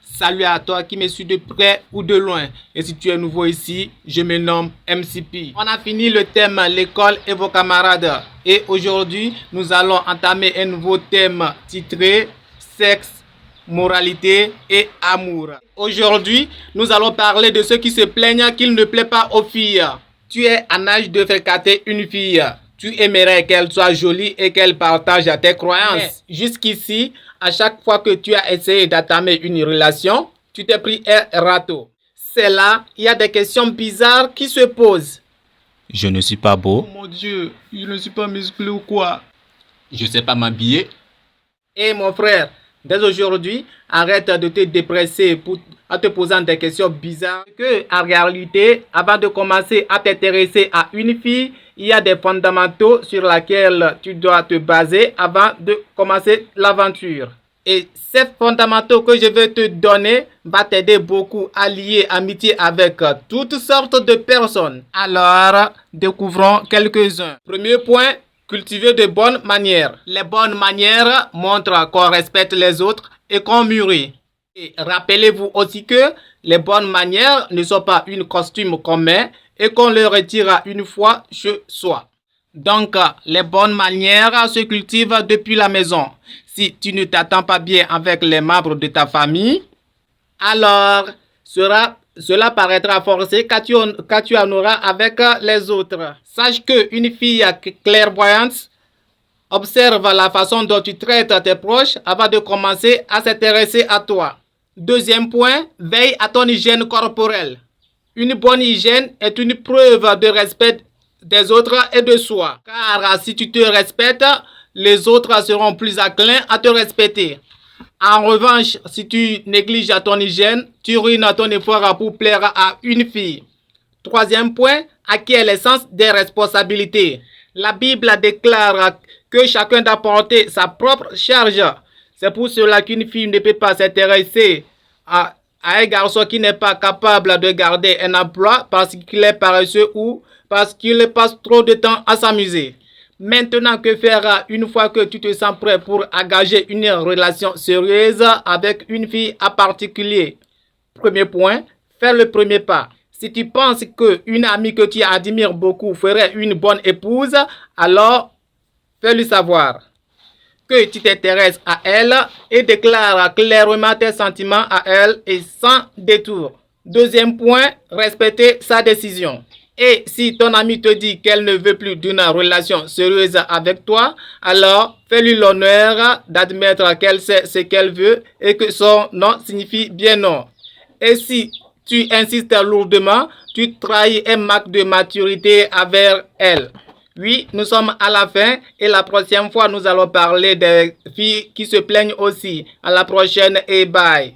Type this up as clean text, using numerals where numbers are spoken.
Salut à toi qui me suis de près ou de loin. Et si tu es nouveau ici, je me nomme MCP. On a fini le thème l'école et vos camarades. Et aujourd'hui, nous allons entamer un nouveau thème titré sexe, moralité et amour. Aujourd'hui, nous allons parler de ceux qui se plaignent qu'il ne plaît pas aux filles. Tu es en âge de fréquenter une fille. Tu aimerais qu'elle soit jolie et qu'elle partage tes croyances. Mais jusqu'ici, à chaque fois que tu as essayé d'entamer une relation, tu t'es pris un râteau. C'est là, il y a des questions bizarres qui se posent. Je ne suis pas beau. Oh mon Dieu, je ne suis pas musclé ou quoi? Je sais pas m'habiller. Eh mon frère, dès aujourd'hui, arrête de te dépresser en te posant des questions bizarres. Que en réalité, avant de commencer à t'intéresser à une fille, il y a des fondamentaux sur lesquels tu dois te baser avant de commencer l'aventure. Et ces fondamentaux que je vais te donner va t'aider beaucoup à lier amitié avec toutes sortes de personnes. Alors, découvrons quelques-uns. Premier point, cultiver de bonnes manières. Les bonnes manières montrent qu'on respecte les autres et qu'on mûrit. Et rappelez-vous aussi que les bonnes manières ne sont pas une costume qu'on met et qu'on le retire une fois chez soi. Donc, les bonnes manières se cultivent depuis la maison. Si tu ne t'attends pas bien avec les membres de ta famille, alors cela paraîtra forcé quand tu en auras avec les autres. Sache qu'une fille clairvoyante observe la façon dont tu traites tes proches avant de commencer à s'intéresser à toi. Deuxième point, veille à ton hygiène corporelle. Une bonne hygiène est une preuve de respect des autres et de soi. Car si tu te respectes, les autres seront plus enclins à te respecter. En revanche, si tu négliges ton hygiène, tu ruines ton effort pour plaire à une fille. Troisième point, acquiert le sens des responsabilités. La Bible déclare que chacun doit porter sa propre charge. C'est pour cela qu'une fille ne peut pas s'intéresser à un garçon qui n'est pas capable de garder un emploi parce qu'il est paresseux ou parce qu'il passe trop de temps à s'amuser. Maintenant, que faire une fois que tu te sens prêt pour engager une relation sérieuse avec une fille en particulier? Premier point, faire le premier pas. Si tu penses qu'une amie que tu admires beaucoup ferait une bonne épouse, alors fais-lui savoir que tu t'intéresses à elle et déclare clairement tes sentiments à elle et sans détour. Deuxième point, respecter sa décision. Et si ton amie te dit qu'elle ne veut plus d'une relation sérieuse avec toi, alors fais-lui l'honneur d'admettre qu'elle sait ce qu'elle veut et que son non signifie bien non. Et si tu insistes lourdement, tu trahis un manque de maturité envers elle. Oui, nous sommes à la fin et la prochaine fois, nous allons parler des filles qui se plaignent aussi. À la prochaine et bye.